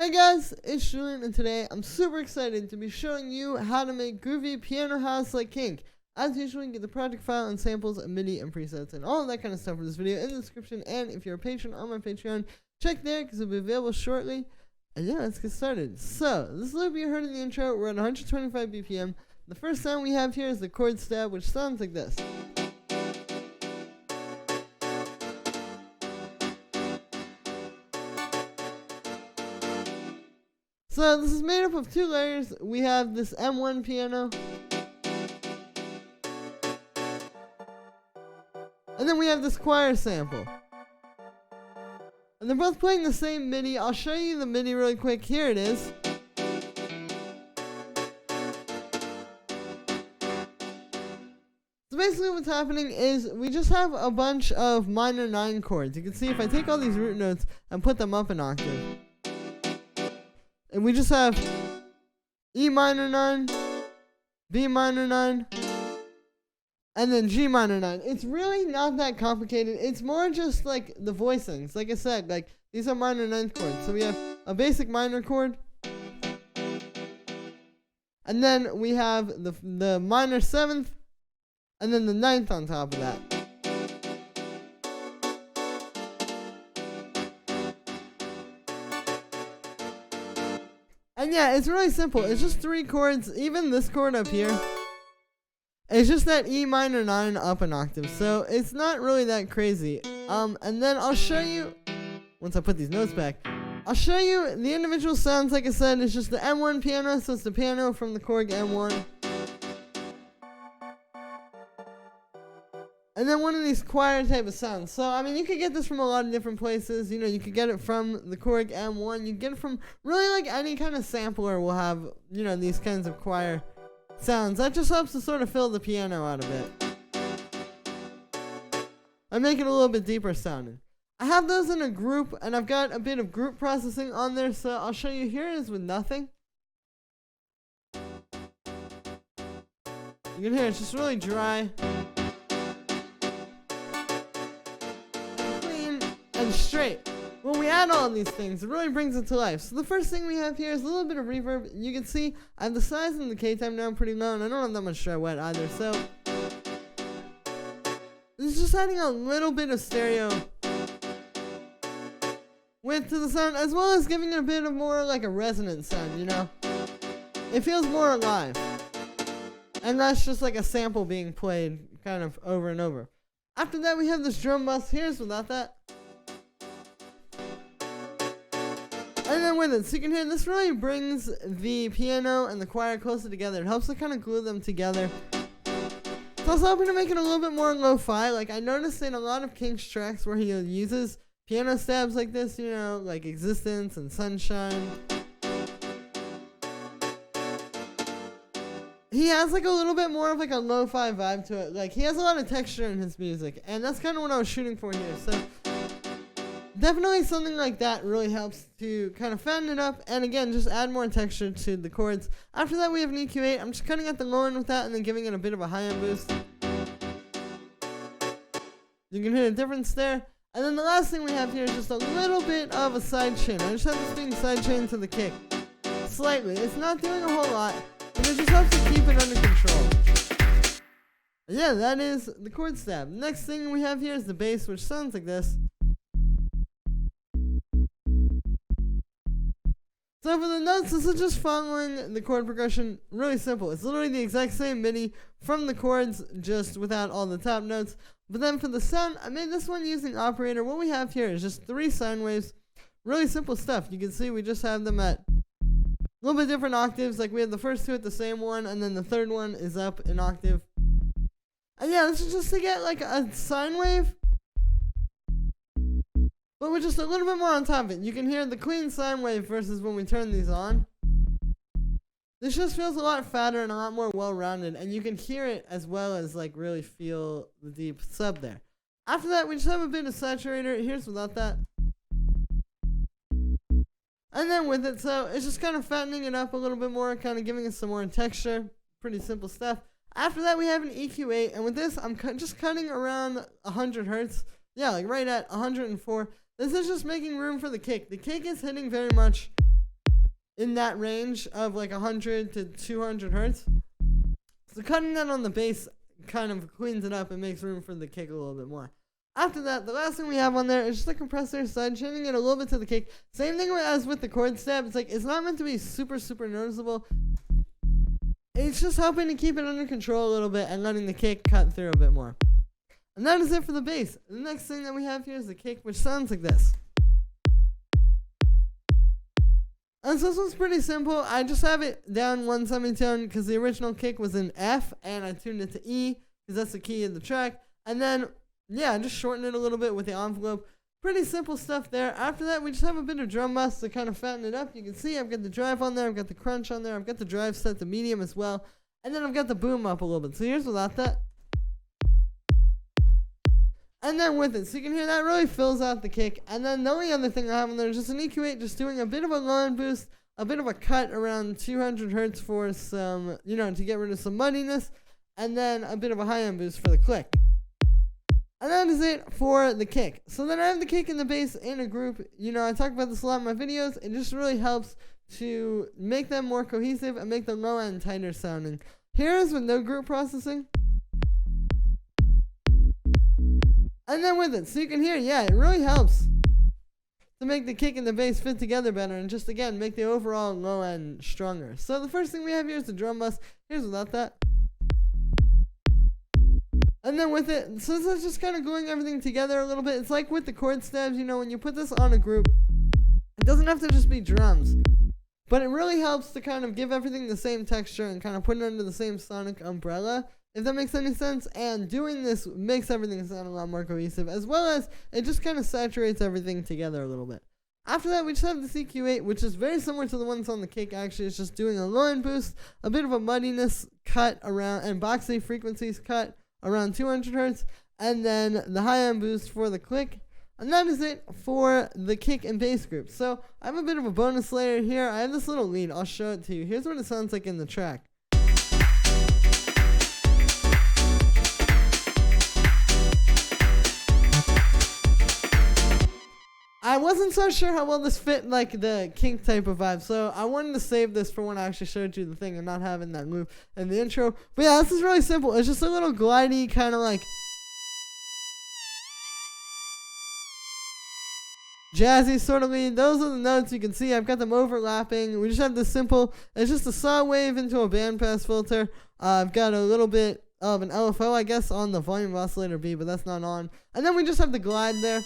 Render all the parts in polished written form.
Hey guys, it's Julian, and today I'm super excited to be showing you how to make groovy piano house like Kink. As usual, you can get the project file and samples and MIDI and presets and all of that kind of stuff for this video in the description, and if you're a patron on my Patreon, check there because it'll be available shortly. And yeah, let's get started. So, this loop you heard in the intro, we're at 125 BPM. The first sound we have here is the chord stab, which sounds like this. So this is made up of two layers. We have this M1 piano, and then we have this choir sample. And they're both playing the same MIDI. I'll show you the MIDI really quick. Here it is. So basically what's happening is we just have a bunch of minor 9 chords. You can see if I take all these root notes and put them up an octave. And we just have E minor 9, B minor 9, and then G minor 9. It's really not that complicated. It's more just like the voicings. Like I said, like these are minor 9th chords. So we have a basic minor chord. And then we have the minor 7th, and then the 9th on top of that. And yeah, it's really simple. It's just 3 chords. Even this chord up here, it's just that E minor 9 up an octave. So it's not really that crazy. And then I'll show you, once I put these notes back, I'll show you the individual sounds. Like I said, it's just the M1 piano. So it's the piano from the Korg M1. And then one of these choir type of sounds. So, I mean, you could get this from a lot of different places. You know, you could get it from the Korg M1. You can get it from really like any kind of sampler will have, you know, these kinds of choir sounds. That just helps to sort of fill the piano out a bit. I make it a little bit deeper sounding. I have those in a group, and I've got a bit of group processing on there. So I'll show you. Here it is with nothing. You can hear it's just really dry. And straight. When we add all of these things, it really brings it to life. So the first thing we have here is a little bit of reverb. You can see I have the size and the K time down pretty low, and I don't have that much dry wet either. So this is just adding a little bit of stereo width to the sound, as well as giving it a bit of more like a resonant sound, you know? It feels more alive. And that's just like a sample being played kind of over and over. After that, we have this drum bus. Here's without that. And then with it, so you can hear this really brings the piano and the choir closer together. It helps to kind of glue them together. It's also helping to make it a little bit more lo-fi. Like I noticed in a lot of Kink's tracks where he uses piano stabs like this, you know, like Existence and Sunshine. He has like a little bit more of like a lo-fi vibe to it. Like he has a lot of texture in his music, and that's kind of what I was shooting for here. So definitely something like that really helps to kind of fatten it up, and again, just add more texture to the chords. After that, we have an EQ8. I'm just cutting out the low end with that and then giving it a bit of a high end boost. You can hear a difference there. And then the last thing we have here is just a little bit of a side chain. I just have this being side chain to the kick. Slightly. It's not doing a whole lot, but it just helps to keep it under control. Yeah, that is the chord stab. Next thing we have here is the bass, which sounds like this. So for the notes, this is just following the chord progression. Really simple. It's literally the exact same MIDI from the chords, just without all the top notes. But then for the sound, I made this one using operator. What we have here is just 3 sine waves. Really simple stuff. You can see we just have them at a little bit different octaves. Like we have the first 2 at the same one, and then the third one is up an octave. And yeah, this is just to get like a sine wave, but with just a little bit more on top of it. You can hear the clean sine wave versus when we turn these on. This just feels a lot fatter and a lot more well-rounded, and you can hear it as well as like really feel the deep sub there. After that, we just have a bit of saturator. Here's without that. And then with it, so it's just kind of fattening it up a little bit more, kind of giving it some more texture. Pretty simple stuff. After that, we have an EQ8, and with this, I'm just cutting around 100 hertz. Yeah, like right at 104. This is just making room for the kick. The kick is hitting very much in that range of like 100 to 200 hertz. So cutting that on the bass kind of cleans it up and makes room for the kick a little bit more. After that, the last thing we have on there is just a compressor side chaining it a little bit to the kick. Same thing as with the chord stab. It's like it's not meant to be super noticeable. It's just helping to keep it under control a little bit and letting the kick cut through a bit more. And that is it for the bass. The next thing that we have here is the kick, which sounds like this. And so this one's pretty simple. I just have it down one semitone because the original kick was in F, and I tuned it to E because that's the key in the track. And then, yeah, just shorten it a little bit with the envelope. Pretty simple stuff there. After that, we just have a bit of drum bus to kind of fatten it up. You can see I've got the drive on there. I've got the crunch on there. I've got the drive set to medium as well. And then I've got the boom up a little bit. So here's without that. And then with it. So you can hear that really fills out the kick. And then the only other thing I have on there is just an EQ8, just doing a bit of a low end boost, a bit of a cut around 200 hertz for some, to get rid of some muddiness. And then a bit of a high end boost for the click. And that is it for the kick. So then I have the kick and the bass in a group. I talk about this a lot in my videos. It just really helps to make them more cohesive and make the low end tighter sounding. Here's with no group processing. And then with it. So you can hear, yeah, it really helps to make the kick and the bass fit together better and just, again, make the overall low end stronger. So the first thing we have here is the drum bus. Here's without that. And then with it, so this is just kind of gluing everything together a little bit. It's like with the chord stabs, when you put this on a group, it doesn't have to just be drums. But it really helps to kind of give everything the same texture and kind of put it under the same sonic umbrella, if that makes any sense. And doing this makes everything sound a lot more cohesive, as well as it just kind of saturates everything together a little bit. After that, we just have the EQ8, which is very similar to the ones on the kick, actually. It's just doing a low end boost, a bit of a muddiness cut around, and boxy frequencies cut around 200 hertz, and then the high end boost for the click. And that is it for the kick and bass group. So I have a bit of a bonus layer here. I have this little lead. I'll show it to you. Here's what it sounds like in the track. I wasn't so sure how well this fit like the Kink type of vibe, so I wanted to save this for when I actually showed you the thing and not having that loop in the intro. But yeah, this is really simple. It's just a little glidey kind of like jazzy sort of lead. Those are the notes you can see. I've got them overlapping. We just have this simple, it's just a saw wave into a bandpass filter. I've got a little bit of an LFO, I guess, on the volume oscillator B, but that's not on. And then we just have the glide there.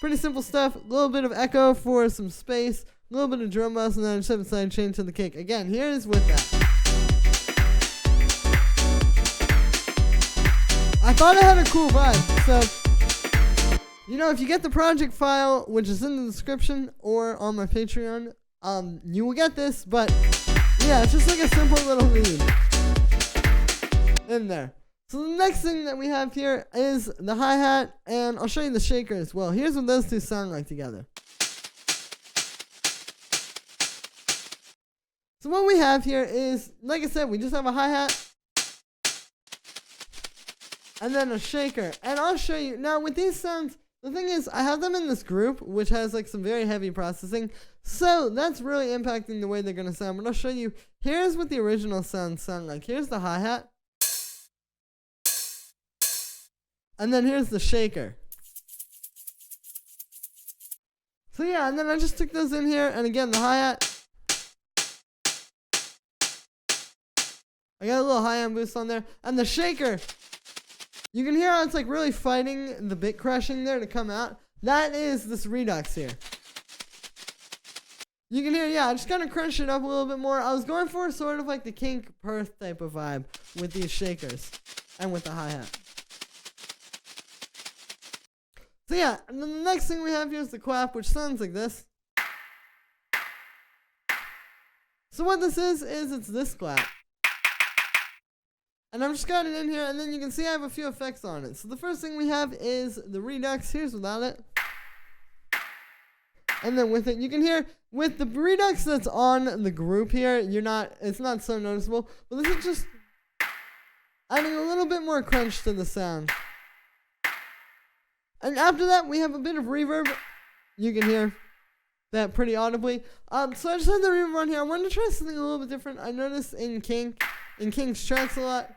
Pretty simple stuff. A little bit of echo for some space, a little bit of drum bus, and then a 7-side chain to the kick. Again, here's with that. I thought it had a cool vibe. So, if you get the project file, which is in the description or on my Patreon, you will get this. But yeah, it's just like a simple little lead in there. So the next thing that we have here is the hi-hat, and I'll show you the shaker as well. Here's what those two sound like together. So what we have here is, like I said, we just have a hi-hat and then a shaker. And I'll show you. Now with these sounds, the thing is, I have them in this group, which has like some very heavy processing. So that's really impacting the way they're going to sound. But I'll show you. Here's what the original sounds sound like. Here's the hi-hat. And then here's the shaker. So yeah, and then I just took those in here, and again, the hi-hat. I got a little high-end boost on there. And the shaker, you can hear how it's like really fighting the bit crushing there to come out. That is this redux here. You can hear, yeah, I just kind of crunched it up a little bit more. I was going for sort of like the Kink Perth type of vibe with these shakers and with the hi-hat. So yeah, and then the next thing we have here is the clap, which sounds like this. So what this is it's this clap. And I've just got it in here, and then you can see I have a few effects on it. So the first thing we have is the redux. Here's without it. And then with it, you can hear, with the redux that's on the group here, it's not so noticeable. But this is just adding a little bit more crunch to the sound. And after that, we have a bit of reverb. You can hear that pretty audibly. So I just had the reverb on here. I wanted to try something a little bit different. I noticed in Kink's tracks a lot,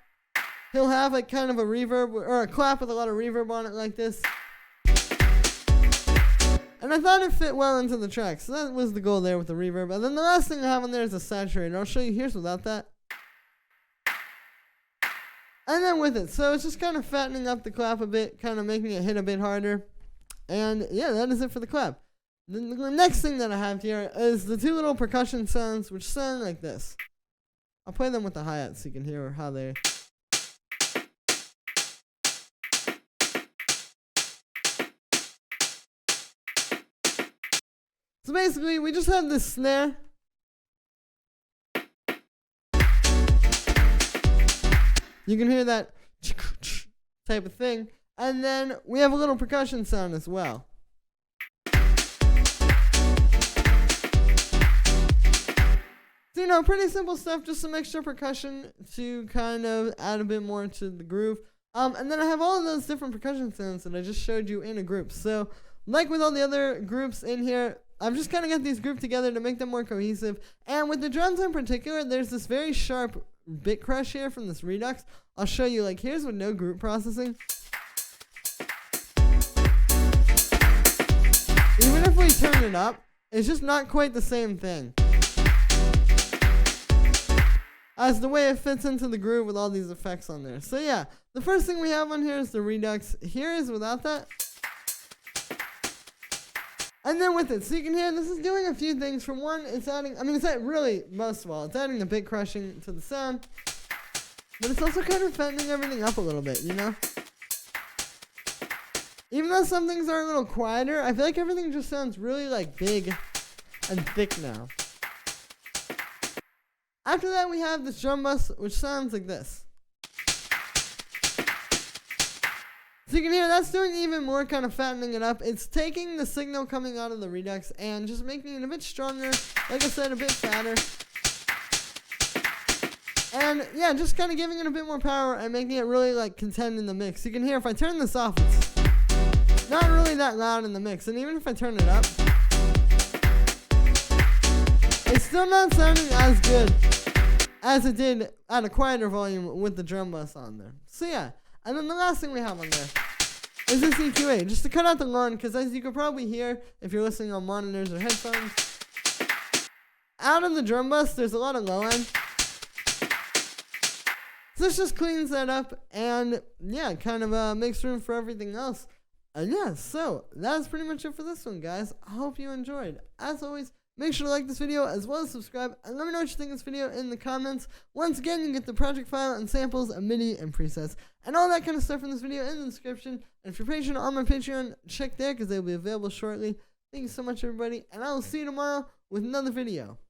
he'll have like kind of a reverb or a clap with a lot of reverb on it like this. And I thought it fit well into the track, so that was the goal there with the reverb. And then the last thing I have on there is a saturator. I'll show you here's without that. And then with it, so it's just kind of fattening up the clap a bit, kind of making it hit a bit harder. And yeah, that is it for the clap. The next thing that I have here is the two little percussion sounds, which sound like this. I'll play them with the hi-hat so you can hear how they... So basically, we just have this snare. You can hear that type of thing. And then we have a little percussion sound as well. So, you know, pretty simple stuff, just some extra percussion to kind of add a bit more to the groove. And then I have all of those different percussion sounds that I just showed you in a group. So, like with all the other groups in here, I've just kind of got these grouped together to make them more cohesive. And with the drums in particular, there's this very sharp bit crush here from this Redux. I'll show you, like, here's with no group processing. Even if we turn it up, it's just not quite the same thing as the way it fits into the groove with all these effects on there. So yeah, the first thing we have on here is the Redux. Here is without that. And then with it, so you can hear this is doing a few things. For one, it's adding, it's really, most of all, it's adding the bit crushing to the sound. But it's also kind of fattening everything up a little bit, you know? Even though some things are a little quieter, I feel like everything just sounds really like big and thick now. After that, we have this drum bus, which sounds like this. So you can hear that's doing even more, kind of fattening it up. It's taking the signal coming out of the Redux and just making it a bit stronger. Like I said, a bit fatter. And yeah, just kind of giving it a bit more power and making it really like contend in the mix. You can hear if I turn this off, it's not really that loud in the mix. And even if I turn it up, it's still not sounding as good as it did at a quieter volume with the drum bus on there. So yeah. And then the last thing we have on there is this EQA, just to cut out the lawn, because as you can probably hear if you're listening on monitors or headphones, out of the drum bus there's a lot of low end. So this just cleans that up and yeah, kind of makes room for everything else. And yeah, so that's pretty much it for this one, guys. I hope you enjoyed. As always, make sure to like this video as well as subscribe, and let me know what you think of this video in the comments. Once again, you can get the project file and samples, a MIDI, and presets, and all that kind of stuff in this video in the description. And if you're patient on my Patreon, check there because they'll be available shortly. Thank you so much, everybody, and I will see you tomorrow with another video.